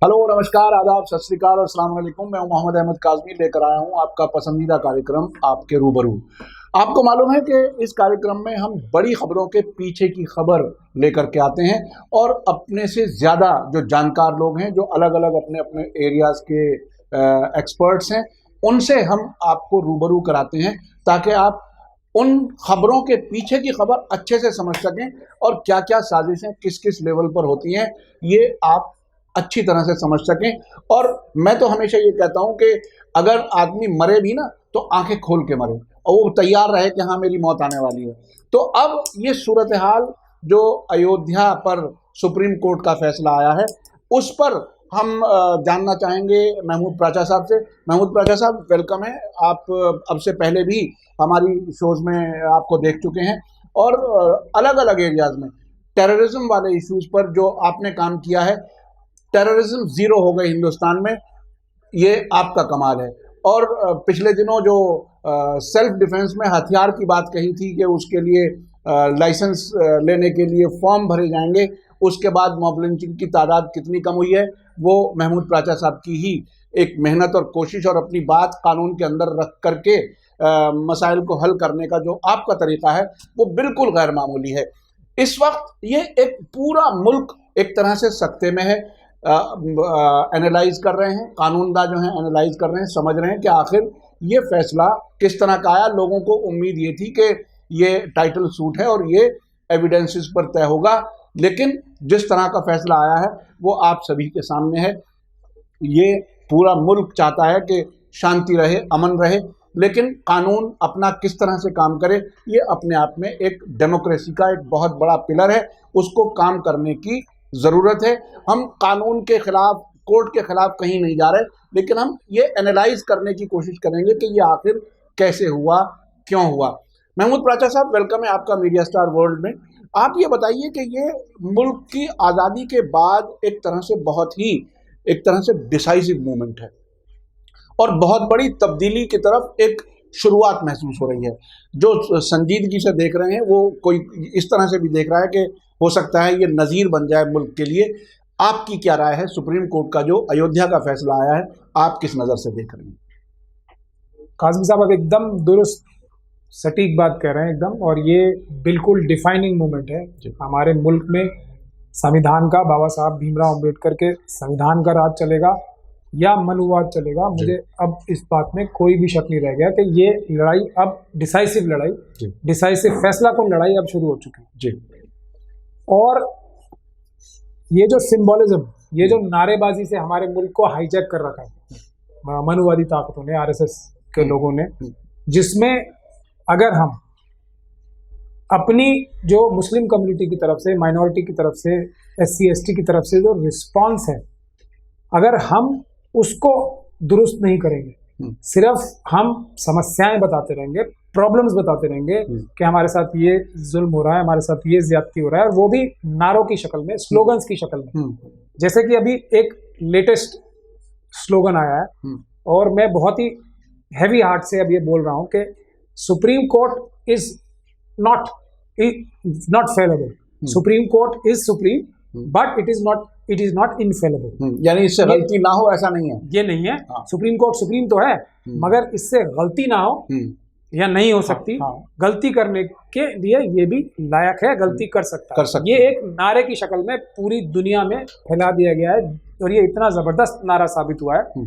Hello, नमस्कार, आदाब, सत श्री अकाल और अस्सलाम वालेकुम। मैं हूं मोहम्मद अहमद काज़मी, लेकर आया हूं आपका पसंदीदा कार्यक्रम आपके रूबरू। आपको मालूम है कि इस कार्यक्रम में हम बड़ी खबरों के पीछे की खबर लेकर के आते हैं और अपने से ज़्यादा जो जानकार लोग हैं, जो अलग अलग अपने अपने एरियाज़ के एक्सपर्ट्स हैं, उनसे हम आपको रूबरू कराते हैं ताकि आप उन खबरों के पीछे की खबर अच्छे से समझ सकें और क्या क्या साजिशें किस किस लेवल पर होती हैं, ये आप अच्छी तरह से समझ सकें। और मैं तो हमेशा ये कहता हूं कि अगर आदमी मरे भी ना तो आंखें खोल के मरे और वो तैयार रहे कि हाँ मेरी मौत आने वाली है। तो अब ये सूरत हाल जो अयोध्या पर सुप्रीम कोर्ट का फैसला आया है, उस पर हम जानना चाहेंगे महमूद प्राचा साहब से। महमूद प्राचा साहब, वेलकम है। आप अब से पहले भी हमारी शोज में आपको देख चुके हैं और अलग अलग एरियाज में टेररिज्म वाले इश्यूज पर जो आपने काम किया है, टेररिज्म जीरो हो गए हिंदुस्तान में, ये आपका कमाल है। और पिछले दिनों जो सेल्फ डिफेंस में हथियार की बात कही थी कि उसके लिए लाइसेंस लेने के लिए फॉर्म भरे जाएंगे, उसके बाद मॉब लिंचिंग की तादाद कितनी कम हुई है, वो महमूद प्राचा साहब की ही एक मेहनत और कोशिश और अपनी बात कानून के अंदर रख करके मसाइल को हल करने का जो आपका तरीका है वो बिल्कुल गैर मामूली है। इस वक्त ये एक पूरा मुल्क एक तरह से सख्ते में है, एनालाइज कर रहे हैं, कानूनदा जो हैं एनालाइज कर रहे हैं, समझ रहे हैं कि आखिर ये फैसला किस तरह का आया। लोगों को उम्मीद ये थी कि ये टाइटल सूट है और ये एविडेंसेस पर तय होगा, लेकिन जिस तरह का फैसला आया है वो आप सभी के सामने है। ये पूरा मुल्क चाहता है कि शांति रहे, अमन रहे, लेकिन कानून अपना किस तरह से काम करे, ये अपने आप में एक डेमोक्रेसी का एक बहुत बड़ा पिलर है, उसको काम करने की ज़रूरत है। हम कानून के खिलाफ, कोर्ट के खिलाफ कहीं नहीं जा रहे, लेकिन हम ये एनालाइज करने की कोशिश करेंगे कि ये आखिर कैसे हुआ, क्यों हुआ। महमूद प्राचा साहब, वेलकम है आपका मीडिया स्टार वर्ल्ड में। आप ये बताइए कि ये मुल्क की आज़ादी के बाद एक तरह से बहुत ही एक तरह से डिसाइसिव मूवमेंट है और बहुत बड़ी तब्दीली की तरफ एक शुरुआत महसूस हो रही है। जो संजीदगी से देख रहे हैं वो कोई इस तरह से भी देख रहा है कि हो सकता है ये नज़ीर बन जाए मुल्क के लिए। आपकी क्या राय है सुप्रीम कोर्ट का जो अयोध्या का फैसला आया है, आप किस नज़र से देख रहे हैं? काज़मी साहब, अब एकदम दुरुस्त सटीक बात कह रहे हैं एकदम, और ये बिल्कुल डिफाइनिंग मोमेंट है हमारे मुल्क में। संविधान का, बाबा साहब भीमराव अंबेडकर के संविधान का राज चलेगा या मनुवाद चलेगा, मुझे अब इस बात में कोई भी शक नहीं रह गया कि ये लड़ाई अब डिसाइसिव लड़ाई, डिसाइसिव फैसला को लड़ाई अब शुरू हो चुकी है जी। और ये जो सिंबॉलिज्म, ये जो नारेबाजी से हमारे मुल्क को हाईजैक कर रखा है मनुवादी ताकतों ने, आरएसएस के लोगों ने, जिसमें अगर हम अपनी जो मुस्लिम कम्युनिटी की तरफ से, माइनॉरिटी की तरफ से, एससी एसटी की तरफ से जो रिस्पांस है, अगर हम उसको दुरुस्त नहीं करेंगे, सिर्फ हम समस्याएं बताते रहेंगे, प्रॉब्लम्स बताते रहेंगे कि हमारे साथ ये जुल्म हो रहा है, हमारे साथ ये ज्यादती हो रहा है, और वो भी नारों की शक्ल में, स्लोगन्स की शक्ल में। जैसे कि अभी एक लेटेस्ट स्लोगन आया है और मैं बहुत ही हैवी हार्ट से अब ये बोल रहा हूं कि supreme court is not fallible. Supreme court is supreme but it is not infallible. यानी इससे गलती ना हो, ऐसा नहीं है, ये नहीं है। सुप्रीम कोर्ट सुप्रीम तो है, मगर इससे गलती ना हो या नहीं हो सकती। गलती करने के लिए ये भी लायक है, गलती कर सकता है। ये एक नारे की शक्ल में पूरी दुनिया में फैला दिया गया है और ये इतना जबरदस्त नारा साबित हुआ है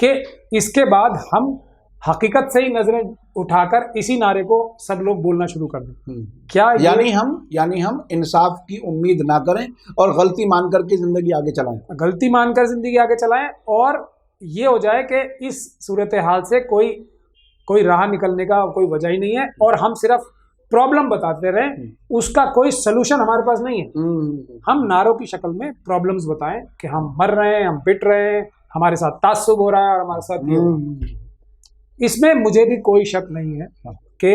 कि इसके बाद हम हकीकत से ही नजरें उठाकर इसी नारे को सब लोग बोलना शुरू कर दें। क्या यानी हम इंसाफ की उम्मीद ना करें और गलती मान करके जिंदगी आगे चलाएं, गलती मानकर जिंदगी आगे चलाएं, और ये हो जाए कि इस सूरत हाल से कोई राह निकलने का कोई वजह ही नहीं है और हम सिर्फ प्रॉब्लम बताते रहें, उसका कोई सलूशन हमारे पास नहीं है। हम नारों की शक्ल में प्रॉब्लम्स बताएं कि हम मर रहे हैं, हम पिट रहे हैं, हमारे साथ तासुब हो रहा है और हमारे साथ ये। इसमें मुझे भी कोई शक नहीं है कि,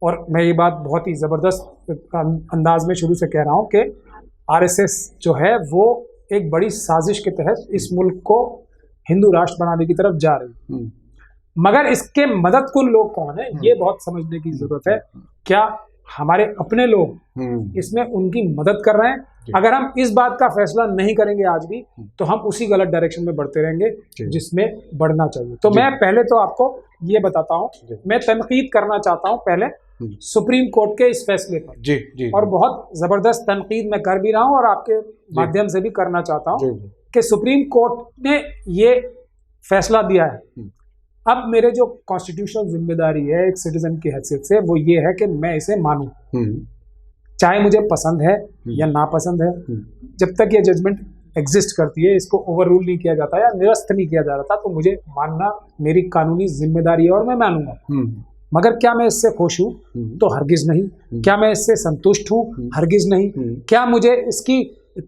और मैं ये बात बहुत ही ज़बरदस्त अंदाज में शुरू से कह रहा हूँ कि आरएसएस जो है वो एक बड़ी साजिश के तहत इस मुल्क को हिंदू राष्ट्र बनाने की तरफ जा रही है, मगर इसके मदद कुल लोग कौन है ये बहुत समझने की ज़रूरत है। क्या हमारे अपने लोग इसमें उनकी मदद कर रहे हैं। अगर हम इस बात का फैसला नहीं करेंगे आज भी, तो हम उसी गलत डायरेक्शन में बढ़ते रहेंगे जिसमें बढ़ना चाहिए। तो मैं पहले तो आपको ये बताता हूँ, मैं तनकीद करना चाहता हूँ पहले सुप्रीम कोर्ट के इस फैसले पर जी, और बहुत जबरदस्त तनकीद मैं कर भी रहा हूँ और आपके माध्यम से भी करना चाहता हूँ कि सुप्रीम कोर्ट ने ये फैसला दिया है। अब मेरे जो कॉन्स्टिट्यूशनल जिम्मेदारी है एक सिटीजन की हैसियत से, वो ये है कि मैं इसे मानूं, चाहे मुझे पसंद है या नापसंद है। जब तक ये जजमेंट एग्जिस्ट करती है, इसको ओवर रूल नहीं किया जाता या निरस्त नहीं किया जा रहा था, तो मुझे मानना मेरी कानूनी जिम्मेदारी है और मैं मानूंगा। मगर क्या मैं इससे खुश हूँ? तो हरगिज नहीं। क्या मैं इससे संतुष्ट हूँ? हरगिज नहीं। क्या मुझे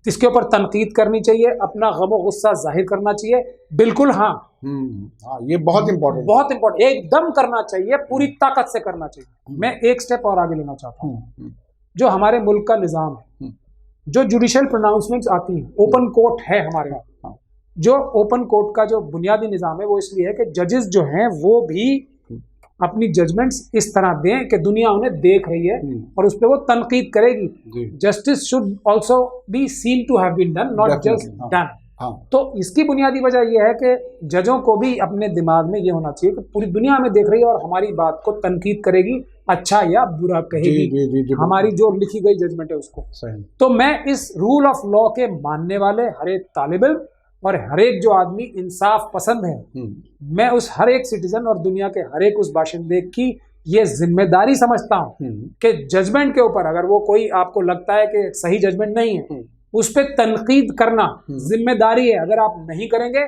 इसके ऊपर तनकीद करनी चाहिए, अपना गम गुस्सा जाहिर करना चाहिए? बिल्कुल हाँ। ये बहुत इंपॉर्टेंट एकदम करना चाहिए, पूरी ताकत से करना चाहिए। मैं एक स्टेप और आगे लेना चाहता हूँ। जो हमारे मुल्क का निज़ाम है, जो जुडिशियल प्रोनाउंसमेंट्स आती हैं, ओपन कोर्ट है हमारे यहाँ। जो ओपन कोर्ट का जो बुनियादी निज़ाम है वो इसलिए है कि जजेस जो हैं वो भी अपनी जजमेंट्स इस तरह दें कि दुनिया उन्हें देख रही है और उस पर वो तनकीद करेगी। Justice should also be seen to have been done, not just done. तो इसकी बुनियादी वजह यह है कि जजों को भी अपने दिमाग में ये होना चाहिए कि पूरी दुनिया हमें देख रही है और हमारी बात को तनकीद करेगी, अच्छा या बुरा कहेगी, हमारी जो लिखी गई जजमेंट है उसको। तो मैं इस रूल ऑफ लॉ के मानने वाले हर एक तालिब इल्म और हर एक जो आदमी इंसाफ पसंद है, मैं उस हर एक सिटीजन और दुनिया के हर एक उस बाशिंदे की ये जिम्मेदारी समझता हूँ कि जजमेंट के ऊपर अगर वो कोई आपको लगता है कि सही जजमेंट नहीं है, उस पर तनकीद करना जिम्मेदारी है। अगर आप नहीं करेंगे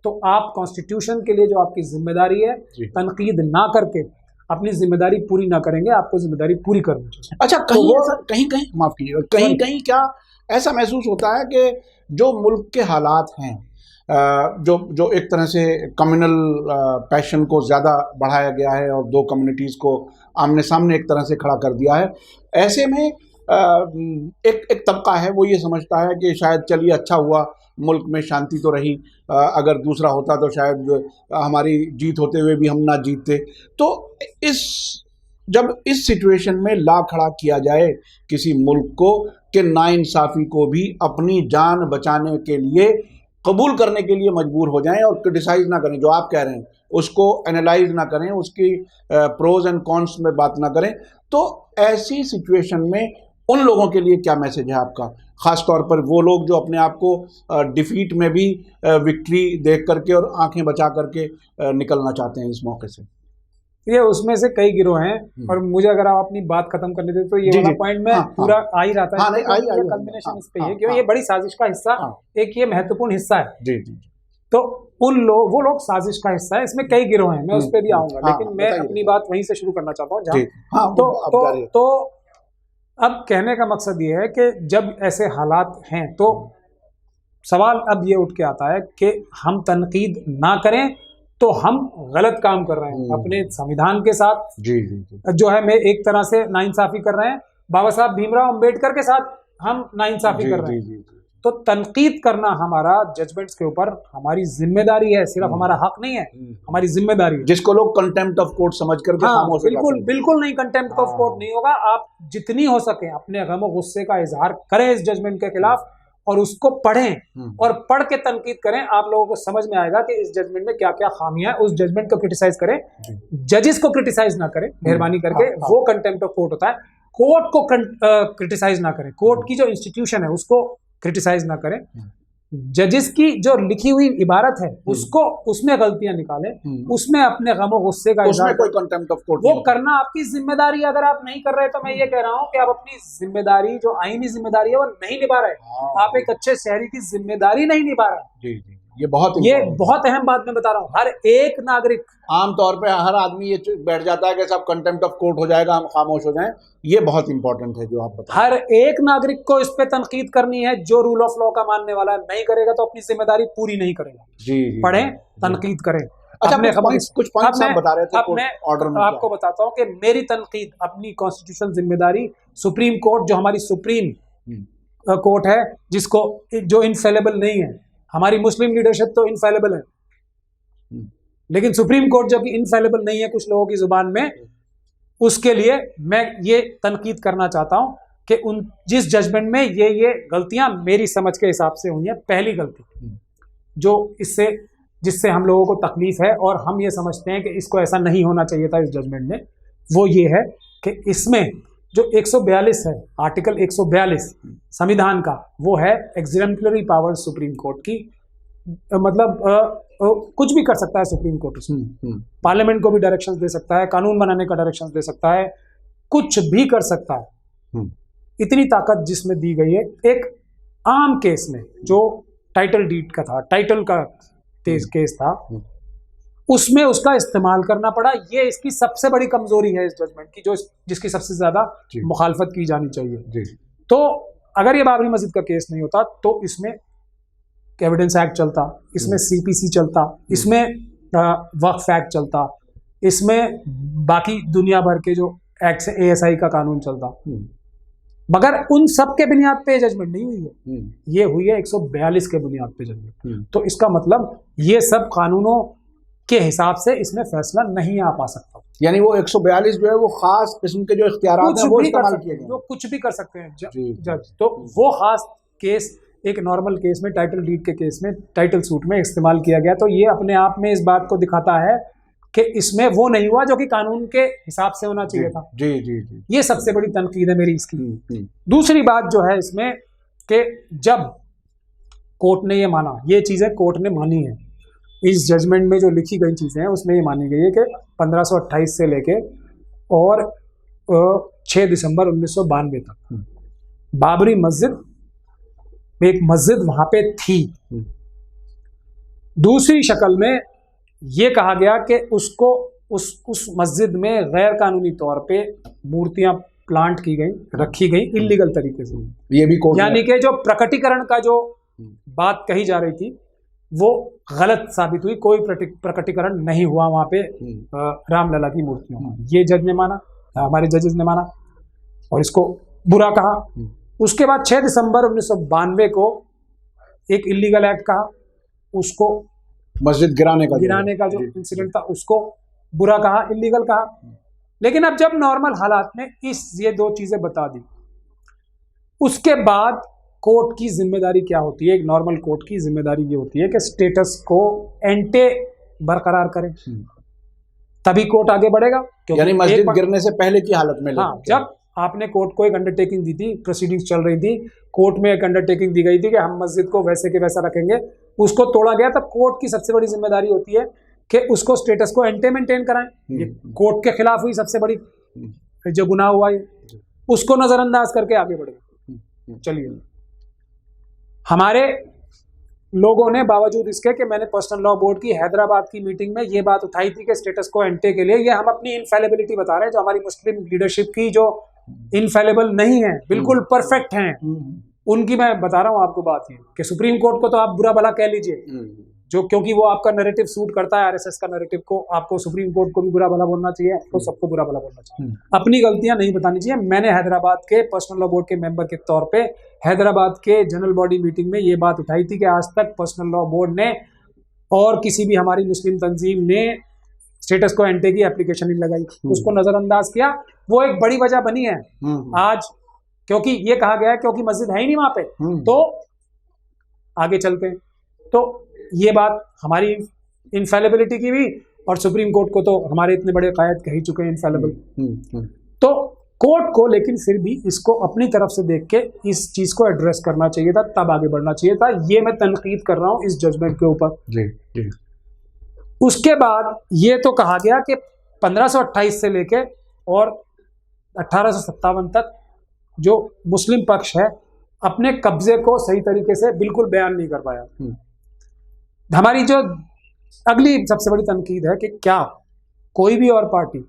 तो आप कॉन्स्टिट्यूशन के लिए जो आपकी जिम्मेदारी है, तनकीद ना करके अपनी जिम्मेदारी पूरी ना करेंगे, आपको जिम्मेदारी पूरी करनी चाहिए। अच्छा, कहीं कहीं माफ कीजिएगा, कहीं क्या ऐसा महसूस होता है कि जो मुल्क के हालात हैं, जो एक तरह से कम्युनल पैशन को ज़्यादा बढ़ाया गया है और दो कम्युनिटीज़ को आमने सामने एक तरह से खड़ा कर दिया है, ऐसे में एक तबका है वो ये समझता है कि शायद चलिए अच्छा हुआ, मुल्क में शांति तो रही, अगर दूसरा होता तो शायद हमारी जीत होते हुए भी हम ना जीतते। तो जब इस सिचुएशन में ला खड़ा किया जाए किसी मुल्क को कि नाइंसाफ़ी को भी अपनी जान बचाने के लिए कबूल करने के लिए मजबूर हो जाएं और क्रिटिसाइज़ ना करें, जो आप कह रहे हैं उसको एनालाइज ना करें, उसकी प्रोज एंड कॉन्स में बात ना करें, तो ऐसी सिचुएशन में उन लोगों के लिए क्या मैसेज है आपका, ख़ास तौर पर वो लोग जो अपने आप को डिफीट में भी विक्ट्री देख करके और आंखें बचा करके निकलना चाहते हैं इस मौके से? ये उसमें से कई गिरोह हैं और मुझे अगर आप अपनी बात खत्म करने दें तो ये वाला पॉइंट में पूरा आ ही रहा था। कल्मिनेशन इस पे है क्योंकि ये बड़ी साजिश का हिस्सा, एक ये महत्वपूर्ण हिस्सा है। जी। तो वो लोग साजिश का हिस्सा है, इसमें कई गिरोह हैं, मैं उस पर भी आऊंगा, लेकिन मैं अपनी बात वहीं से शुरू करना चाहता हूँ। तो अब कहने का मकसद ये है कि जब ऐसे हालात हैं तो सवाल अब ये उठ के आता है कि हम तनकीद ना करें तो हम गलत काम कर रहे हैं अपने संविधान के साथ। जी। जो है मैं एक तरह से नाइंसाफी कर रहे हैं, बाबा साहब भीमराव अंबेडकर के साथ हम नाइंसाफी कर रहे हैं। तो तनकीद करना हमारा जजमेंट्स के ऊपर हमारी जिम्मेदारी है, सिर्फ हमारा हक नहीं है, हमारी जिम्मेदारी है। जिसको लोग कंटेम्प्ट ऑफ कोर्ट समझ करके बिल्कुल नहीं, कंटेम्प्ट ऑफ कोर्ट नहीं होगा। आप जितनी हो सके अपने गम गुस्से का इजहार करें इस जजमेंट के खिलाफ और उसको पढ़ें और पढ़ के तनकीद करें। आप लोगों को समझ में आएगा कि इस जजमेंट में क्या क्या खामियां है। उस जजमेंट को क्रिटिसाइज करें, जजेस को क्रिटिसाइज ना करें मेहरबानी करके, वो कंटेम्प्ट ऑफ कोर्ट होता है। कोर्ट को क्रिटिसाइज ना करें, कोर्ट की जो इंस्टीट्यूशन है उसको क्रिटिसाइज ना करें। जजेस की जो लिखी हुई इबारत है उसको, उसमें गलतियां निकालें, उसमें अपने गम गुस्से का कोई कंटेम्प्ट ऑफ कोर्ट वो करना आपकी जिम्मेदारी है। अगर आप नहीं कर रहे तो मैं ये कह रहा हूं कि आप अपनी जिम्मेदारी जो आईनी जिम्मेदारी है वो नहीं निभा रहे। आप एक अच्छे शहरी की जिम्मेदारी नहीं निभा रहे। जी। ये बहुत अहम बात मैं बता रहा हूँ। हर एक नागरिक, आमतौर पे हर आदमी ये बैठ जाता है कि सब कंटेम्प्ट ऑफ कोर्ट हो जाएगा, हम खामोश हो जाएं। ये बहुत इंपॉर्टेंट है जो आप बता हर एक नागरिक को इस पे तनकीद करनी है। जो रूल ऑफ लॉ का मानने वाला नहीं करेगा तो अपनी जिम्मेदारी पूरी नहीं करेगा। जी। पढ़ें, तनकीद करें। अच्छा, कुछ पॉइंट्स आप बता रहे थे ऑर्डर में। आपको बताता हूँ कि मेरी तनकीद, अपनी कॉन्स्टिट्यूशनल जिम्मेदारी, सुप्रीम कोर्ट जो हमारी सुप्रीम कोर्ट है, जिसको जो इनफेलेबल नहीं है, हमारी मुस्लिम लीडरशिप तो इनफेलेबल है, लेकिन सुप्रीम कोर्ट जो कि इनफेलेबल नहीं है कुछ लोगों की जुबान में, उसके लिए मैं ये तनकीद करना चाहता हूं कि उन जिस जजमेंट में ये गलतियां मेरी समझ के हिसाब से हुई हैं, पहली गलती जो जिससे हम लोगों को तकलीफ है और हम ये समझते हैं कि इसको ऐसा नहीं होना चाहिए था इस जजमेंट में, वो ये है कि इसमें जो 142 है, आर्टिकल 142 संविधान का, वो है एग्जेम्पलरी पावर सुप्रीम कोर्ट की। मतलब कुछ भी कर सकता है सुप्रीम कोर्ट उसमें, पार्लियामेंट को भी डायरेक्शंस दे सकता है, कानून बनाने का डायरेक्शंस दे सकता है, कुछ भी कर सकता है। इतनी ताकत जिसमें दी गई है। एक आम केस में जो टाइटल डीड का था, टाइटल का केस था, उसमें उसका इस्तेमाल करना पड़ा। ये इसकी सबसे बड़ी कमजोरी है इस जजमेंट की, जिसकी सबसे ज्यादा मुखालफत की जानी चाहिए। तो अगर ये बाबरी मस्जिद का केस नहीं होता तो इसमें एविडेंस एक्ट चलता, इसमें सीपीसी चलता, इसमें वक्फ एक्ट चलता, इसमें बाकी दुनिया भर के जो एक्ट है, ASI का कानून चलता, मगर उन सब के बुनियाद पे जजमेंट नहीं हुई है। ये हुई है 142 के बुनियाद पे जजमेंट। तो इसका मतलब ये सब कानूनों के हिसाब से इसमें फैसला नहीं आ पा सकता। यानी वो 142 जो है वो खास किस्म के जो इख्तियारात हैं वो इस्तेमाल किए गए, जो कुछ भी कर सकते हैं जज। तो वो खास केस एक नॉर्मल केस में, टाइटल डीड के केस में, टाइटल सूट में इस्तेमाल किया गया। तो ये अपने आप में इस बात को दिखाता है कि इसमें वो नहीं हुआ जो कि कानून के हिसाब से होना चाहिए था। जी। ये सबसे बड़ी तनकीद है मेरी इसकी। दूसरी बात जो है इसमें कि जब कोर्ट ने ये माना, ये चीजें कोर्ट ने मानी है, इस जजमेंट में जो लिखी गई चीजें हैं उसमें ये मानी गई है कि 1528 से लेके और 6 दिसंबर 1992 तक बाबरी मस्जिद, एक मस्जिद वहां पे थी। दूसरी शक्ल में ये कहा गया कि उसको उस मस्जिद में गैर कानूनी तौर पे मूर्तियां प्लांट की गई, रखी गई इल्लीगल तरीके से। ये भी यानी कि जो प्रकटीकरण का जो बात कही जा रही थी वो गलत साबित हुई। कोई प्रकटीकरण नहीं हुआ वहां पे रामलला की मूर्तियों। ये जज ने माना, हमारे जजेस ने माना और इसको बुरा कहा। उसके बाद 6 दिसंबर 1992 को एक इल्लीगल एक्ट कहा, उसको मस्जिद गिराने का जो इंसिडेंट था उसको बुरा कहा, इल्लीगल कहा। लेकिन अब जब नॉर्मल हालात में ये दो चीजें बता दी, उसके बाद कोर्ट की जिम्मेदारी क्या होती है? एक नॉर्मल कोर्ट की जिम्मेदारी ये होती है कि स्टेटस को एंटे बरकरार करें, तभी कोर्ट आगे बढ़ेगा। यानी मस्जिद गिरने से पहले की हालत में। हाँ, जब आपने कोर्ट को एक अंडरटेकिंग दी थी, प्रोसीडिंग्स चल रही थी, कोर्ट में एक अंडरटेकिंग दी गई थी कि हम मस्जिद को वैसे के वैसा रखेंगे, उसको तोड़ा गया, तब कोर्ट की सबसे बड़ी जिम्मेदारी होती है कि उसको स्टेटस को एंटे मेंटेन कराएं। ये कोर्ट के खिलाफ हुई सबसे बड़ी जो गुनाह हुआ, ये उसको नजरअंदाज करके आगे बढ़े। चलिए, हमारे लोगों ने बावजूद इसके कि मैंने पर्सनल लॉ बोर्ड की हैदराबाद की मीटिंग में ये बात उठाई थी कि स्टेटस को एंटे के लिए, ये हम अपनी इनफेलेबिलिटी बता रहे हैं, जो हमारी मुस्लिम लीडरशिप की जो इनफेलेबल नहीं है, बिल्कुल परफेक्ट हैं, उनकी मैं बता रहा हूं आपको बात ये कि सुप्रीम कोर्ट को तो आप बुरा भला कह लीजिए, जो क्योंकि वो आपका नैरेटिव सूट करता है, RSS का नैरेटिव को, आपको सुप्रीम कोर्ट को भी बुरा भला बोलना चाहिए, तो सबको बुरा भला बोलना चाहिए, अपनी गलतियां नहीं बतानी चाहिए। मैंने हैदराबाद के पर्सनल लॉ बोर्ड के मेंबर के तौर पे हैदराबाद के जनरल बॉडी मीटिंग में ये बात उठाई थी कि आज तक पर्सनल लॉ बोर्ड ने और किसी भी हमारी मुस्लिम तंजीम ने स्टेटस को एंटे की एप्लीकेशन नहीं लगाई, उसको नजरअंदाज किया। वो एक बड़ी वजह बनी है आज, क्योंकि ये कहा गया है क्योंकि मस्जिद है ही नहीं वहां पे, तो आगे चलते हैं। तो ये बात हमारी इनफेलेबिलिटी की भी, और सुप्रीम कोर्ट को तो हमारे इतने बड़े कायद कह ही चुके हैं इनफेलेबल। तो कोर्ट को लेकिन फिर भी इसको अपनी तरफ से देख के इस चीज को एड्रेस करना चाहिए था, तब आगे बढ़ना चाहिए था। ये मैं तनकीद कर रहा हूं इस जजमेंट के ऊपर। जी। उसके बाद ये तो कहा गया कि 1528 से लेके और 1857 तक जो मुस्लिम पक्ष है अपने कब्जे को सही तरीके से बिल्कुल बयान नहीं कर पाया। हमारी जो अगली सबसे बड़ी तनकीद है कि क्या कोई भी और पार्टी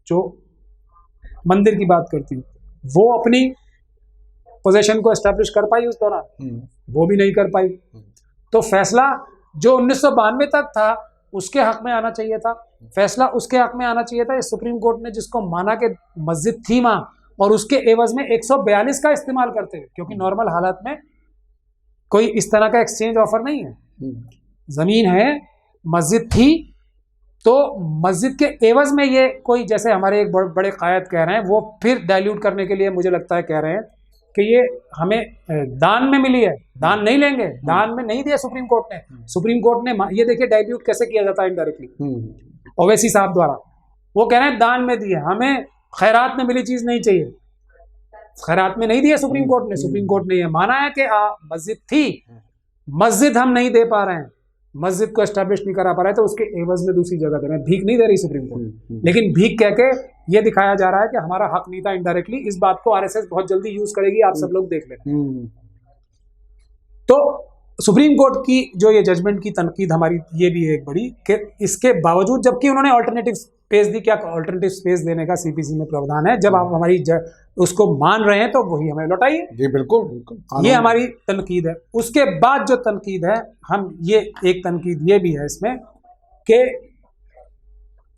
जो मंदिर की बात करती वो अपनी पोजीशन को एस्टैब्लिश कर पाई उस दौरान? वो भी नहीं कर पाई। तो फैसला जो 1992 तक था उसके हक में आना चाहिए था, फैसला उसके हक में आना चाहिए था। इस सुप्रीम कोर्ट ने जिसको माना कि मस्जिद थी वहां, और उसके एवज में 142 का इस्तेमाल करते हैं, क्योंकि नॉर्मल हालात में कोई इस तरह का एक्सचेंज ऑफर नहीं है। जमीन है, मस्जिद थी, तो मस्जिद के एवज में ये कोई, जैसे हमारे एक बड़े कायद कह रहे हैं, वो फिर डाइल्यूट करने के लिए मुझे लगता है कह रहे हैं कि ये हमें दान में मिली है, दान नहीं लेंगे, दान में नहीं दिया सुप्रीम कोर्ट ने। सुप्रीम कोर्ट ने, ये देखिए डाइल्यूट कैसे किया जाता है इनडायरेक्टली, ओवैसी साहब द्वारा। वो कह रहे हैं दान में दिए, हमें खैरात में मिली चीज नहीं चाहिए, खैरात में नहीं दिया सुप्रीम कोर्ट ने। सुप्रीम कोर्ट ने ये माना है कि मस्जिद थी, मस्जिद हम नहीं दे पा रहे हैं, मस्जिद को एस्टैब्लिश नहीं करा पा रहे, तो उसके एवज में दूसरी जगह दे रहे हैं। भीख नहीं दे रही सुप्रीम कोर्ट, लेकिन भीख कह के ये दिखाया जा रहा है कि हमारा हक नहीं था इनडायरेक्टली। इस बात को आरएसएस बहुत जल्दी यूज करेगी, आप सब लोग देख लेना। तो सुप्रीम कोर्ट की जो ये जजमेंट की तनकीद हमारी ये भी है एक बड़ी, कि इसके बावजूद, जबकि उन्होंने ऑल्टरनेटिव स्पेस दी, क्या ऑल्टरनेटिव स्पेस देने का सीपीसी में प्रावधान है, जब आप हमारी उसको मान रहे हैं तो वही हमें लौटाइए। जी बिल्कुल बिल्कुल, ये हमारी तनकीद है। उसके बाद जो तनकीद है, हम ये एक तनकीद ये भी है इसमें कि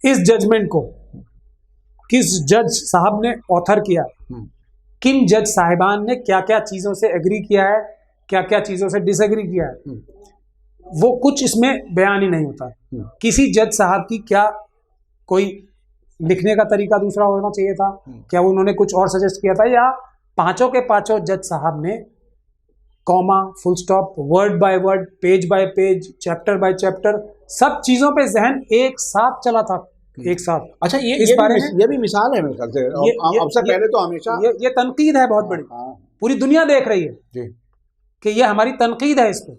इस जजमेंट को किस जज साहब ने ऑथर किया, किन जज साहिबान ने क्या क्या चीजों से एग्री किया है, क्या क्या चीजों से डिसएग्री किया है, वो कुछ इसमें बयान ही नहीं होता। किसी जज साहब की क्या कोई लिखने का तरीका दूसरा होना चाहिए था, क्या उन्होंने कुछ और सजेस्ट किया था, या पांचों के पांचों जज साहब ने comma, full stop, word by word, page by page, chapter by chapter, सब चीजों पे जहन एक साथ चला था, एक साथ। अच्छा, ये भी मिसाल है मेरे ख्याल से। सबसे पहले तो हमेशा ये तनकीद है बहुत बड़ी, पूरी दुनिया देख रही है जी कि ये हमारी तनकीद है, इस पे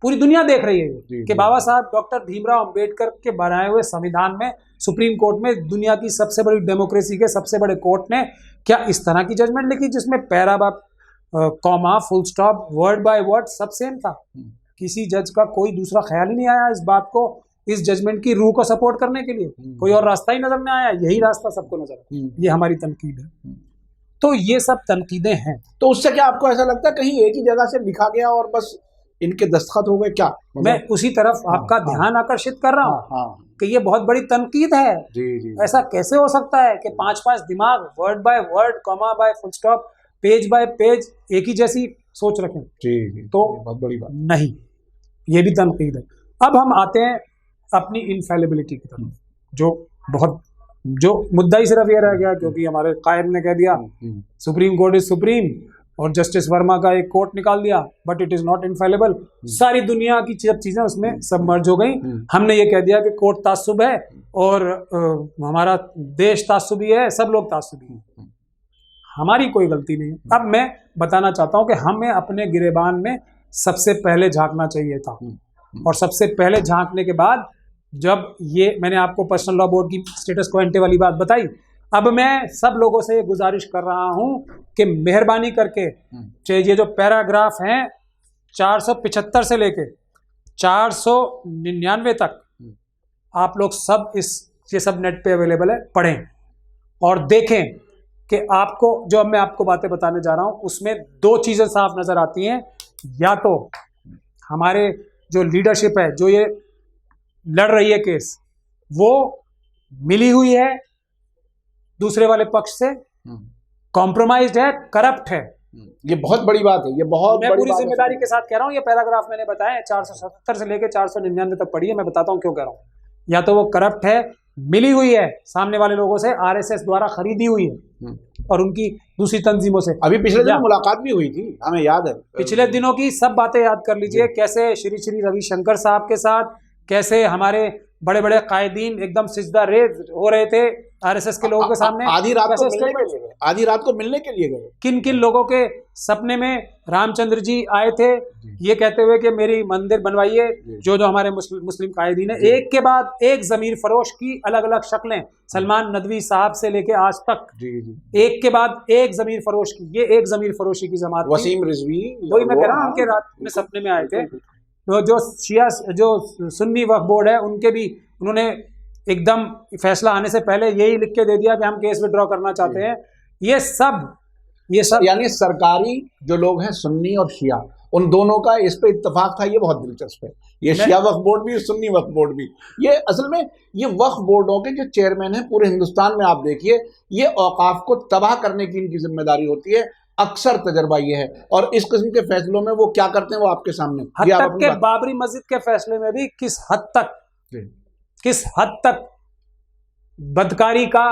पूरी दुनिया देख रही है कि बाबा साहब डॉक्टर भीमराव अंबेडकर के बनाए हुए संविधान में, सुप्रीम कोर्ट में, दुनिया की सबसे बड़ी डेमोक्रेसी के सबसे बड़े कोर्ट ने क्या इस तरह की जजमेंट लिखी जिसमें para bye comma, full stop, word by word सब सेम था। किसी जज का कोई दूसरा ख्याल ही नहीं आया इस बात को, इस जजमेंट की रूह को सपोर्ट करने के लिए कोई और रास्ता ही नजर नहीं आया, यही रास्ता सबको नजर आया। ये हमारी तनकीद है। तो ये सब तनकीदें हैं। तो उससे क्या आपको ऐसा लगता है कहीं एक ही जगह से लिखा गया और बस इनके दस्तखत हो गए क्या? मैं उसी तरफ आपका ध्यान आकर्षित कर रहा हूँ कि ये बहुत बड़ी तनकीद है। जी। ऐसा कैसे हो सकता है कि 5-5 दिमाग word by word, comma by full stop, page by page एक ही जैसी सोच रखें? जी, तो बहुत बड़ी बात नहीं, ये भी तनकीद है। अब हम आते हैं अपनी इनफेलिबिलिटी की तरफ, जो मुद्दा ही सिर्फ ये रह गया क्योंकि हमारे कायद ने कह दिया सुप्रीम कोर्ट इज सुप्रीम, और जस्टिस वर्मा का एक कोर्ट निकाल दिया, but it is not infallible. सारी दुनिया की सब चीजें उसमें सबमर्ज हो गई। हमने ये कह दिया कि कोर्ट तासुब है और हमारा देश तासुबी है, सब लोग तासुबी हैं। हमारी कोई गलती नहीं। अब मैं बताना चाहता हूं कि हमें अपने गिरेबान में सबसे पहले झांकना चाहिए था, और सबसे पहले झांकने के बाद, जब ये मैंने आपको पर्सनल लॉ बोर्ड की स्टेटस क्वो एंटे वाली बात बताई, अब मैं सब लोगों से गुजारिश कर रहा हूं कि मेहरबानी करके ये जो पैराग्राफ हैं 475 से लेके 499 तक, आप लोग सब ये सब नेट पे अवेलेबल है, पढ़ें और देखें कि आपको जो मैं आपको बातें बताने जा रहा हूं उसमें 2 चीजें साफ नजर आती हैं। या तो हमारे जो लीडरशिप है, जो ये लड़ रही है केस, वो मिली हुई है दूसरे वाले पक्ष से, कॉम्प्रोमाइज्ड है, करप्ट है। ये बहुत बड़ी बात है, ये बहुत मैं पूरी जिम्मेदारी के साथ कह रहा हूं। ये पैराग्राफ मैंने बताया 470 से लेकर 499 तक पढ़िए, मैं बताता हूं क्यों कह रहा हूं। या तो वो करप्ट है, मिली हुई है सामने वाले लोगों से, आरएसएस द्वारा खरीदी हुई है और उनकी दूसरी तंजीमों से। अभी पिछले दिनों मुलाकात भी हुई थी, हमें याद है। पिछले दिनों की सब बातें याद कर लीजिए, कैसे श्री श्री रविशंकर साहब के साथ, कैसे हमारे बड़े बड़े कायदीन एकदम सिजदा रेज हो रहे थे आरएसएस के लोगों के सामने। आधी रात को मिलने के लिए गए। किन किन लोगों के सपने में रामचंद्र जी आए थे ये कहते हुए कि मेरी मंदिर बनवाइए, जो हमारे मुस्लिम कायदीन है, एक के बाद एक जमीर फरोश की अलग अलग शक्लें, सलमान नदवी साहब से लेके आज तक एक के बाद एक जमीर फरोश की, ये एक जमीर फरोशी की जमात, वसीम रिजवी, वही मैं कह रहा हूं, उनके रात में सपने में आए थे। जो शिया जो सुन्नी वक्फ बोर्ड है, उनके भी उन्होंने एकदम फैसला आने से पहले यही लिख के दे दिया कि हम केस विड्रॉ करना चाहते हैं। ये सब यानी सरकारी जो लोग हैं सुन्नी और शिया, उन दोनों का इस पे इत्तेफाक था। ये बहुत दिलचस्प है। ये शिया वक्फ बोर्ड भी, सुन्नी वक्फ बोर्ड भी, ये असल में ये वक्फ बोर्डों के जो चेयरमैन हैं पूरे हिंदुस्तान में, आप देखिए, ये औकाफ को तबाह करने की इनकी जिम्मेदारी होती है। अक्सर तजर्बा ये है, और इस किस्म के फैसलों में वो क्या करते हैं वो आपके सामने। हद तक के बाबरी मस्जिद के फैसले में भी किस हद तक किस हद तक बदकारी का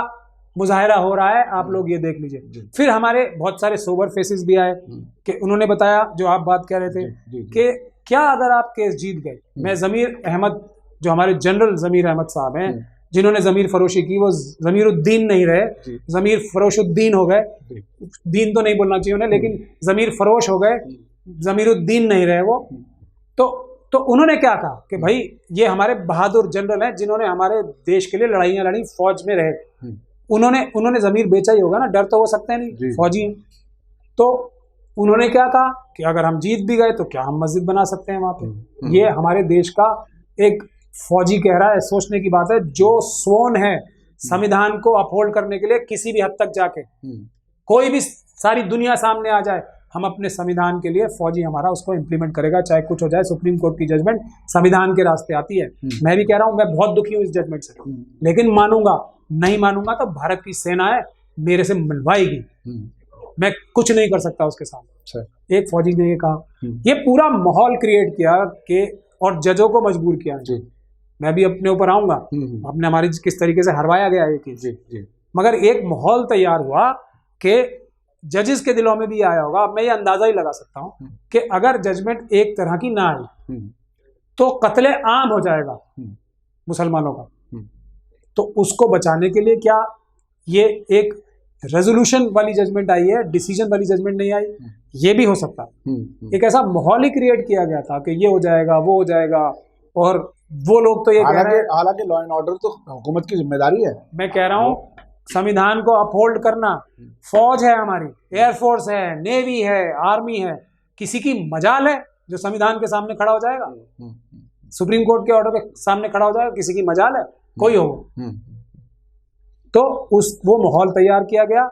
मुजाहिरा हो रहा है, आप लोग ये देख लीजिए। फिर हमारे बहुत सारे सोबर फेसेस भी आए कि उन्होंने बताया जो आप बात कह रहे थे कि क्या अगर आप केस जीत गए, मैं ज़मीर अहमद, जो हमारे जनरल ज़मीर अहमद साहब हैं जिन्होंने ज़मीर फरोशी की, वो ज़मीरुद्दीन नहीं रहे, ज़मीर फरोशुद्दीन हो गए। दीन तो नहीं बोलना चाहिए उन्हें, लेकिन ज़मीर फरोश हो गए, ज़मीरुद्दीन नहीं रहे वो। तो उन्होंने क्या कहा कि भाई ये हमारे बहादुर जनरल हैं जिन्होंने हमारे देश के लिए लड़ाइयाँ लड़ी, फौज में रहे, उन्होंने ज़मीर बेचा ही होगा ना, डर तो हो सकते हैं नहीं, फौजी। तो उन्होंने क्या कहा कि अगर हम जीत भी गए तो क्या हम मस्जिद बना सकते हैं वहां पे। ये हमारे देश का एक फौजी कह रहा है, सोचने की बात है, जो स्वोन है संविधान को अपहोल्ड करने के लिए किसी भी हद तक जाके, कोई भी सारी दुनिया सामने आ जाए, हम अपने संविधान के लिए फौजी हमारा उसको इम्प्लीमेंट करेगा, चाहे कुछ हो जाए। सुप्रीम कोर्ट की जजमेंट संविधान के रास्ते आती है। मैं भी कह रहा हूं, मैं बहुत दुखी हूं इस जजमेंट से, लेकिन मानूंगा, नहीं मानूंगा तो भारत की सेना है मेरे से मिलवाएगी, मैं कुछ नहीं कर सकता उसके सामने। एक फौजी ने ये कहा, ये पूरा माहौल क्रिएट किया कि और जजों को मजबूर किया। मैं भी अपने ऊपर आऊंगा, अपने हमारी किस तरीके से हरवाया गया है कि, मगर एक माहौल तैयार हुआ कि जजेस के दिलों में भी आया होगा। मैं ये अंदाजा ही लगा सकता हूं कि अगर जजमेंट एक तरह की ना आई तो कत्ले आम हो जाएगा मुसलमानों का। तो उसको बचाने के लिए क्या ये एक रेजोल्यूशन वाली जजमेंट आई है, डिसीजन वाली जजमेंट नहीं आई, ये भी हो सकता है। एक ऐसा माहौल ही क्रिएट किया गया था कि ये हो जाएगा, वो हो जाएगा, और वो लोग तो ये कह रहे हैं, हालांकि लॉ एंड ऑर्डर तो हुकूमत की जिम्मेदारी है। मैं कह रहा हूँ संविधान को अपहोल्ड करना, फौज है हमारी, एयरफोर्स है, नेवी है, आर्मी है, किसी की मजाल है जो संविधान के सामने खड़ा हो जाएगा, सुप्रीम कोर्ट के ऑर्डर के सामने खड़ा हो जाएगा, किसी की मजाल है कोई हो। तो वो माहौल तैयार किया गया,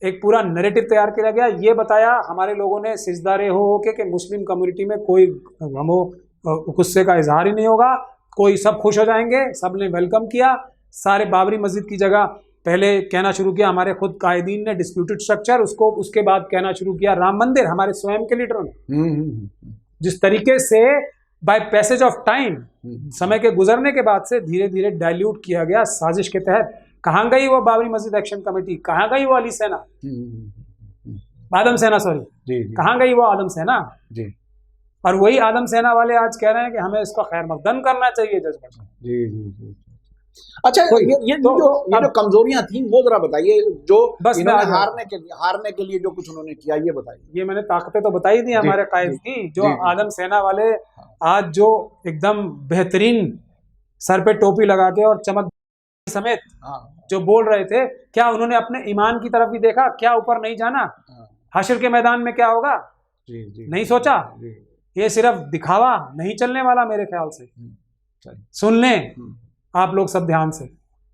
एक पूरा नैरेटिव तैयार किया गया, ये बताया हमारे लोगों ने सिजदारे हो के मुस्लिम कम्युनिटी में कोई गमो गुस्से का इजहार ही नहीं होगा, कोई सब खुश हो जाएंगे, सब ने वेलकम किया। सारे बाबरी मस्जिद की जगह पहले कहना शुरू किया हमारे खुद कायदीन ने डिस्प्यूटेड स्ट्रक्चर, उसके बाद कहना शुरू किया राम मंदिर, हमारे स्वयं के लीडरों ने। जिस तरीके से बाय पैसेज ऑफ टाइम, समय के गुजरने के बाद से धीरे धीरे डाइल्यूट किया गया साजिश के तहत। कहाँ गई वो बाबरी मस्जिद एक्शन कमेटी, कहाँ गई वो अली सेना, आदम सेना, सॉरी, कहाँ गई वो आदम सेना। और वही आदम सेना वाले आज कह रहे हैं कि हमें इसको खैर मकदम करना चाहिए जजमेंट। अच्छा, ये जो कमजोरियां थी वो जरा बताइए, जो बस हारने के लिए जो कुछ उन्होंने किया, ये बताइए। ये मैंने ताकतें तो बताई थी हमारे कायद की, जो आदम सेना वाले आज जो एकदम बेहतरीन सर पे टोपी लगा के और चमक समेत जो बोल रहे थे, क्या उन्होंने अपने ईमान की तरफ भी देखा? क्या ऊपर नहीं जाना? हशर के मैदान में क्या होगा? नहीं सोचा? ये सिर्फ दिखावा नहीं चलने वाला मेरे ख्याल से। सुन लें आप लोग सब ध्यान से,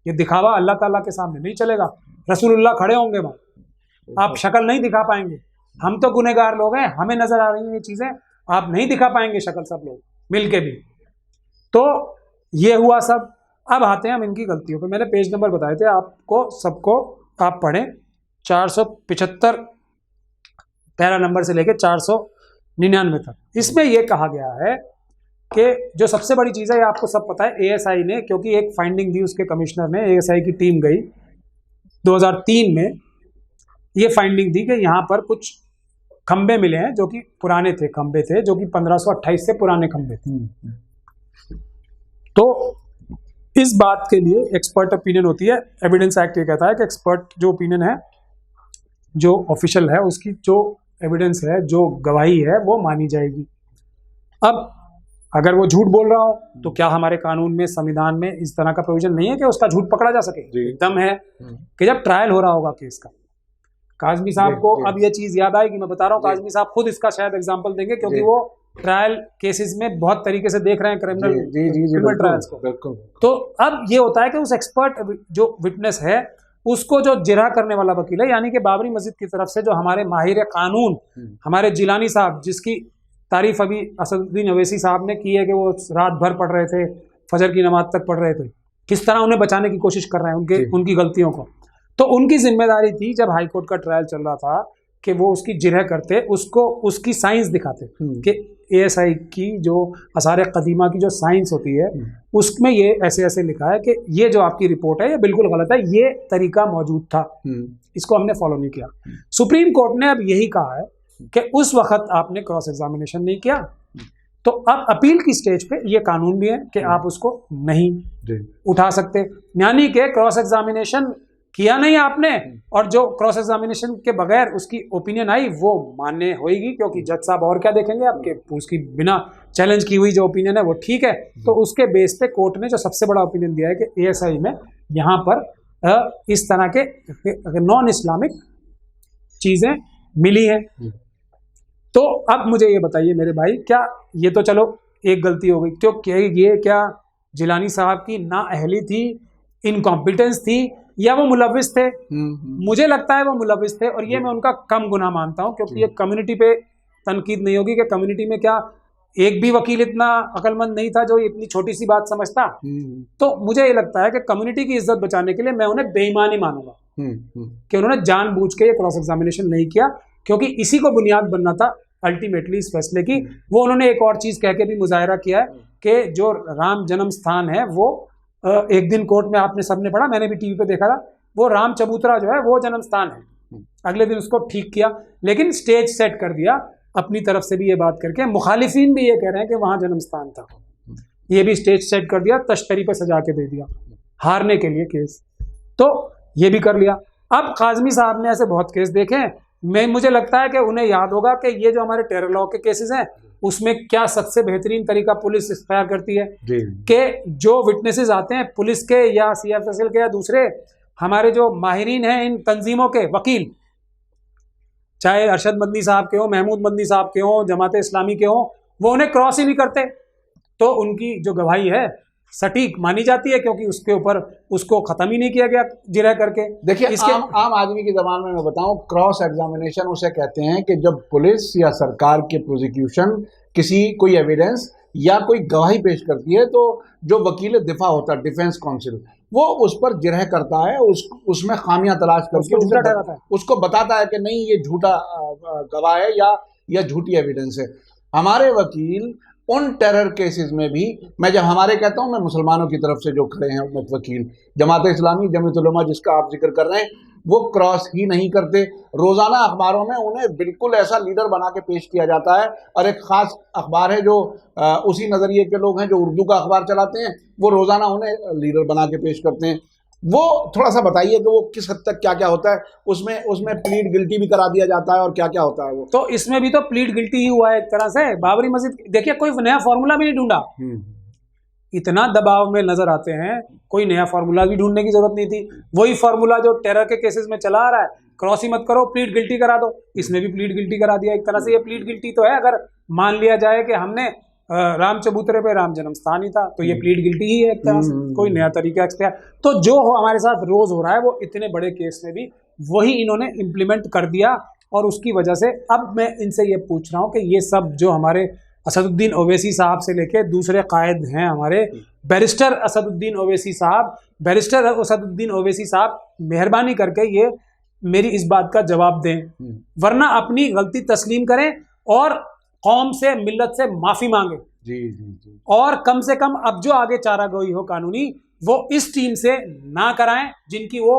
ये दिखावा अल्लाह ताला के सामने नहीं चलेगा। रसूलुल्लाह खड़े होंगे वहां, आप शक्ल नहीं दिखा पाएंगे। हम तो गुनहगार लोग हैं, हमें नजर आ रही हैं ये चीजें, आप नहीं दिखा पाएंगे शक्ल सब लोग मिलके भी। तो ये हुआ सब। अब आते हैं हम इनकी गलतियों पे। मैंने पेज नंबर बताए थे आपको सबको, आप पढ़ें 475 पैरा नंबर से लेकर 499 तक। इसमें यह कहा गया है कि जो सबसे बड़ी चीज़ है, ये आपको सब पता है, एएसआई ने, क्योंकि एक फाइंडिंग दी उसके कमिश्नर ने, एएसआई की टीम गई 2003 में, ये फाइंडिंग दी कि यहाँ पर कुछ खंबे मिले हैं जो कि पुराने थे, खंबे थे जो कि 1528 से पुराने खंबे थे। तो इस बात के लिए एक्सपर्ट ओपिनियन होती है। एविडेंस एक्ट ये कहता है कि एक्सपर्ट जो ओपिनियन है, जो ऑफिशियल है, उसकी जो एविडेंस है, जो गवाही है, वो मानी जाएगी। अब अगर वो झूठ बोल रहा हो तो क्या हमारे कानून में, संविधान में इस तरह का प्रोविजन नहीं है कि उसका झूठ पकड़ा जा सके? एकदम है कि जब ट्रायल हो रहा होगा केस का। काजमी साहब को अब ये चीज याद आएगी, मैं बता रहा हूँ, काजमी साहब खुद इसका शायद एग्जांपल देंगे, क्योंकि वो ट्रायल केसेस में बहुत तरीके से देख रहे हैं क्रिमिनल ट्रायल्स को। तो अब ये होता है कि उस एक्सपर्ट जो विटनेस है, उसको जो जिरह करने वाला वकील है, यानी कि बाबरी मस्जिद की तरफ से जो हमारे माहिर कानून, हमारे जिलानी साहब, जिसकी तारीफ अभी असदुद्दीन अवैसी साहब ने की है कि वो रात भर पढ़ रहे थे, फजर की नमाज तक पढ़ रहे थे, किस तरह उन्हें बचाने की कोशिश कर रहे हैं उनकी गलतियों को। तो उनकी जिम्मेदारी थी, जब हाईकोर्ट का ट्रायल चल रहा था, कि वो उसकी जिरह करते, उसको उसकी साइंस दिखाते कि ASI की जो आसार कदीमा की जो साइंस होती है उसमें ये ऐसे ऐसे लिखा है कि ये जो आपकी रिपोर्ट है ये बिल्कुल गलत है, ये तरीका मौजूद था, इसको हमने फॉलो नहीं किया। सुप्रीम कोर्ट ने अब यही कहा है कि उस वक्त आपने क्रॉस एग्जामिनेशन नहीं किया, तो अब अपील की स्टेज पे ये कानून भी है कि आप उसको नहीं उठा सकते, यानी कि क्रॉस एग्जामिनेशन किया नहीं आपने और जो क्रॉस एग्जामिनेशन के बगैर उसकी ओपिनियन आई वो मान्य होगी, क्योंकि जज साहब और क्या देखेंगे आपके, उसकी बिना चैलेंज की हुई जो ओपिनियन है वो ठीक है। तो उसके बेस पे कोर्ट ने जो सबसे बड़ा ओपिनियन दिया है कि ASI में यहाँ पर इस तरह के नॉन इस्लामिक चीजें मिली हैं। तो अब मुझे ये बताइए मेरे भाई, क्या ये तो चलो एक गलती हो गई, क्योंकि ये क्या जिलानी साहब की नाअहली थी, इनकॉम्पिटेंस थी, या वो मुलविस थे? मुझे लगता है वो मुलविस थे, और ये मैं उनका कम गुनाह मानता हूं, क्योंकि ये कम्युनिटी पे तनकीद नहीं होगी कि कम्युनिटी में क्या एक भी वकील इतना अक्लमंद नहीं था जो इतनी छोटी सी बात समझता। तो मुझे ये लगता है कि कम्युनिटी की इज्जत बचाने के लिए मैं उन्हें बेईमानी मानूंगा कि उन्होंने जानबूझ के ये क्रॉस एग्जामिनेशन नहीं किया, क्योंकि इसी को बुनियाद बनना था अल्टीमेटली इस फैसले की। वो उन्होंने एक और चीज कह के भी मुजाहरा किया है कि जो राम जन्म स्थान है वो एक दिन कोर्ट में आपने सबने पढ़ा, मैंने भी टीवी पे देखा था, वो राम चबूतरा जो है वो जन्म स्थान है। अगले दिन उसको ठीक किया, लेकिन स्टेज सेट कर दिया अपनी तरफ से भी ये बात करके। मुखालिफिन भी ये कह रहे हैं कि वहां जन्म स्थान था, ये भी स्टेज सेट कर दिया, तश्तरी पे सजा के दे दिया हारने के लिए केस, तो ये भी कर लिया। अब काजमी साहब ने ऐसे बहुत केस देखे हैं, मुझे लगता है कि उन्हें याद होगा कि ये जो हमारे टेरर लॉ के केसेस हैं उसमें क्या सबसे बेहतरीन तरीका पुलिस इख्तियार करती है कि जो विटनेसेस आते हैं पुलिस के या CFSL के या दूसरे हमारे जो माहिरीन हैं इन तंजीमों के, वकील चाहे अरशद मदनी साहब के हो, महमूद मदनी साहब के हो, जमात इस्लामी के हो, वो उन्हें क्रॉस ही नहीं करते, तो उनकी जो गवाही है सटीक मानी जाती है, क्योंकि उसके ऊपर उसको खत्म ही नहीं किया गया जिरह करके। देखिए आम आदमी की जबान में मैं बताऊं, क्रॉस एग्जामिनेशन उसे कहते हैं कि जब पुलिस या सरकार के प्रोसिक्यूशन किसी कोई एविडेंस या कोई गवाही पेश करती है, तो जो वकील दिफा होता है, डिफेंस काउंसिल, वो उस पर जिरह करता है, उसमें खामियां तलाश करके उसको बताता है कि नहीं ये झूठा गवाह है या झूठी एविडेंस है। हमारे वकील उन टेरर केसेस में भी, मैं जब हमारे कहता हूं, मैं मुसलमानों की तरफ से जो खड़े हैं वकील, जमात इस्लामी, जमीयत उलमा जिसका आप जिक्र कर रहे हैं, वो क्रॉस ही नहीं करते। रोजाना अखबारों में उन्हें बिल्कुल ऐसा लीडर बना के पेश किया जाता है, और एक खास अखबार है जो उसी नजरिए के लोग हैं जो उर्दू का अखबार चलाते हैं, वो रोजाना उन्हें लीडर बना के पेश करते हैं। वो थोड़ा सा बताइए कि वो किस हद तक क्या क्या होता है, उसमें प्लीड गिल्टी भी करा दिया जाता है और क्या क्या होता है वो। तो इसमें भी तो प्लीड गिल्टी ही हुआ है एक तरह से। बाबरी मस्जिद देखिए, कोई नया फॉर्मूला भी नहीं ढूंढा, इतना दबाव में नजर आते हैं, कोई नया फार्मूला भी ढूंढने की जरूरत नहीं थी। वही फार्मूला जो टेरर के केसेस में चला आ रहा है, क्रॉस ही मत करो, प्लीड गिल्टी करा दो, इसमें भी प्लीड गिल्टी करा दिया एक तरह से। ये प्लीड गिल्टी तो है, अगर मान लिया जाए कि हमने राम चबूतरे पे राम जन्म स्थान ही था, तो ये प्लीड गिल्टी ही है एक तरह से, कोई नया तरीका एक्सप्लेयर। तो जो हमारे साथ रोज हो रहा है वो इतने बड़े केस में भी वही इन्होंने इम्प्लीमेंट कर दिया, और उसकी वजह से अब मैं इनसे ये पूछ रहा हूँ कि ये सब जो हमारे असदुद्दीन ओवैसी साहब से लेके दूसरे कायद हैं हमारे, बैरिस्टर असदुद्दीन ओवैसी साहब, मेहरबानी करके ये मेरी इस बात का जवाब दें, वरना अपनी गलती तस्लीम करें और कौम से, मिल्लत से माफी मांगे। जी। और कम से कम अब जो आगे चारागोई हो कानूनी, वो इस टीम से ना कराएं जिनकी वो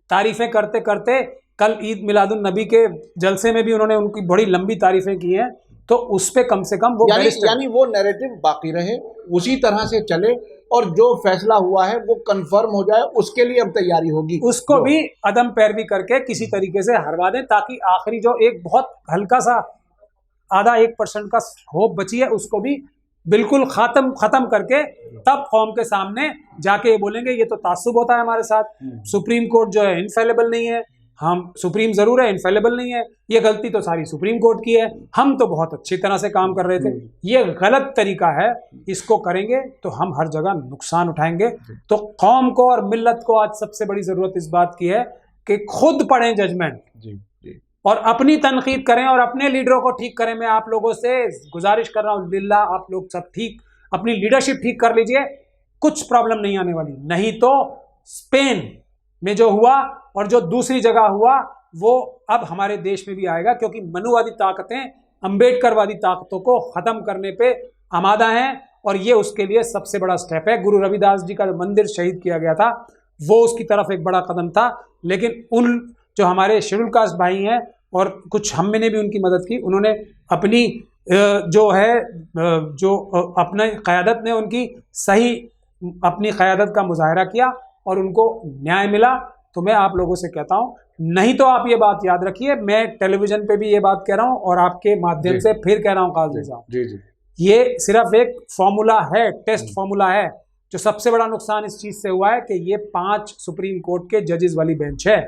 तारीफें करते करते, कल ईद मिलादुन नबी के जलसे में भी उन्होंने उनकी बड़ी लंबी तारीफें की हैं, तो उस पे कम से कम वो यानी वो नैरेटिव बाकी रहे, उसी तरह से चले, और जो फैसला हुआ है वो कंफर्म हो जाए, उसके लिए अब तैयारी होगी, उसको भी अदम पैरवी करके किसी तरीके से हरवा दें, ताकि आखिरी जो एक बहुत हल्का सा आधा 1% का होप बची है उसको भी बिल्कुल खत्म करके तब कौम के सामने जाके ये बोलेंगे ये तो तासुब होता है हमारे साथ, सुप्रीम कोर्ट जो है इनफेलेबल नहीं है, हम सुप्रीम जरूर है, इनफेलेबल नहीं है, ये गलती तो सारी सुप्रीम कोर्ट की है, हम तो बहुत अच्छी तरह से काम कर रहे थे, ये गलत तरीका है, इसको करेंगे तो हम हर जगह नुकसान उठाएंगे। तो कौम को और मिल्लत को आज सबसे बड़ी जरूरत इस बात की है कि खुद पढ़ें जजमेंट और अपनी तनकीद करें और अपने लीडरों को ठीक करें। मैं आप लोगों से गुजारिश कर रहा हूँ, दिल्ला आप लोग सब ठीक अपनी लीडरशिप ठीक कर लीजिए, कुछ प्रॉब्लम नहीं आने वाली। नहीं तो स्पेन में जो हुआ और जो दूसरी जगह हुआ वो अब हमारे देश में भी आएगा, क्योंकि मनुवादी ताकतें अंबेडकरवादी ताकतों को खत्म करने पे आमादा हैं, और ये उसके लिए सबसे बड़ा स्टेप है। गुरु रविदास जी का मंदिर शहीद किया गया था, वो उसकी तरफ एक बड़ा कदम था, लेकिन उन जो हमारे शेड्यूल कास्ट भाई हैं और कुछ हम ने भी उनकी मदद की, उन्होंने अपनी जो है जो अपने क़यादत ने उनकी सही अपनी क़यादत का मुजाहरा किया और उनको न्याय मिला। तो मैं आप लोगों से कहता हूँ, नहीं तो आप ये बात याद रखिए, मैं टेलीविजन पे भी ये बात कह रहा हूँ और आपके माध्यम से फिर कह रहा हूँ काज़मी साहब, जी जी, ये सिर्फ एक फॉर्मूला है, टेस्ट फॉर्मूला है। जो सबसे बड़ा नुकसान इस चीज से हुआ है कि ये 5 सुप्रीम कोर्ट के जजेस वाली बेंच है,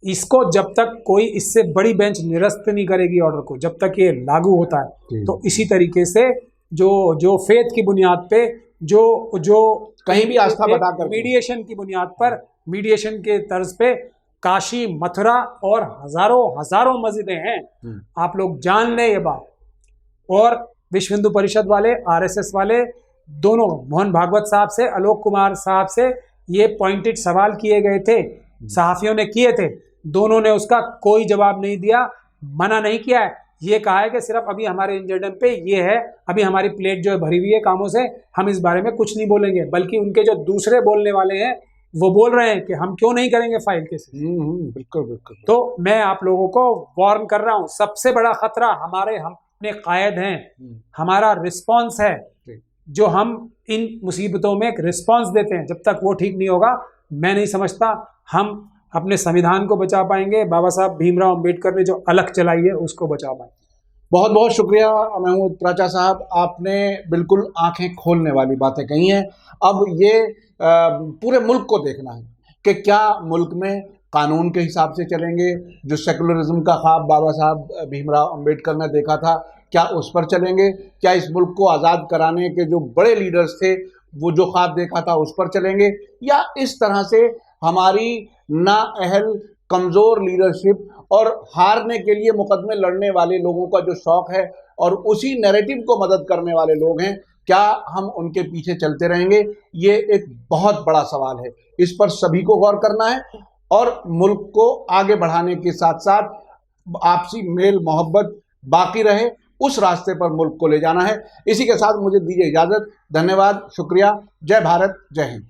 इसको जब तक कोई इससे बड़ी बेंच निरस्त नहीं करेगी ऑर्डर को, जब तक ये लागू होता है, तो इसी तरीके से जो फेथ की बुनियाद पे जो कहीं भी आस्था बताकर मीडिएशन की बुनियाद पर, मीडिएशन के तर्ज पे काशी, मथुरा और हजारों मस्जिदें हैं, आप लोग जान लें ये बात। और विश्व हिंदू परिषद वाले, आरएसएस वाले दोनों, मोहन भागवत साहब से, आलोक कुमार साहब से ये पॉइंटेड सवाल किए गए थे, सहाफियों ने किए थे, दोनों ने उसका कोई जवाब नहीं दिया, मना नहीं किया है। ये कहा है कि सिर्फ अभी हमारे एजेंडा पे ये है, अभी हमारी प्लेट जो है भरी हुई है कामों से, हम इस बारे में कुछ नहीं बोलेंगे। बल्कि उनके जो दूसरे बोलने वाले हैं वो बोल रहे हैं कि हम क्यों नहीं करेंगे फाइल केस। बिल्कुल बिल्कुल। तो मैं आप लोगों को वार्न कर रहा हूँ, सबसे बड़ा खतरा हमारे अपने कायद हैं, हमारा रिस्पॉन्स है, जो हम इन मुसीबतों में एक रिस्पॉन्स देते हैं। जब तक वो ठीक नहीं होगा, मैं नहीं समझता हम अपने संविधान को बचा पाएंगे, बाबा साहब भीमराव अंबेडकर ने जो अलख चलाई है उसको बचा पाएंगे। बहुत बहुत शुक्रिया महमूद प्राचा साहब, आपने बिल्कुल आंखें खोलने वाली बातें कही हैं। अब ये पूरे मुल्क को देखना है कि क्या मुल्क में कानून के हिसाब से चलेंगे, जो सेकुलरिज्म का ख्वाब बाबा साहब भीमराव अंबेडकर ने देखा था, क्या उस पर चलेंगे? क्या इस मुल्क को आज़ाद कराने के जो बड़े लीडर्स थे वो जो ख्वाब देखा था उस पर चलेंगे, या इस तरह से हमारी नाअहल कमज़ोर लीडरशिप और हारने के लिए मुकदमे लड़ने वाले लोगों का जो शौक़ है और उसी नैरेटिव को मदद करने वाले लोग हैं, क्या हम उनके पीछे चलते रहेंगे? ये एक बहुत बड़ा सवाल है, इस पर सभी को गौर करना है और मुल्क को आगे बढ़ाने के साथ साथ आपसी मेल मोहब्बत बाकी रहे, उस रास्ते पर मुल्क को ले जाना है। इसी के साथ मुझे दीजिए इजाज़त। धन्यवाद, शुक्रिया, जय भारत, जय हिंद।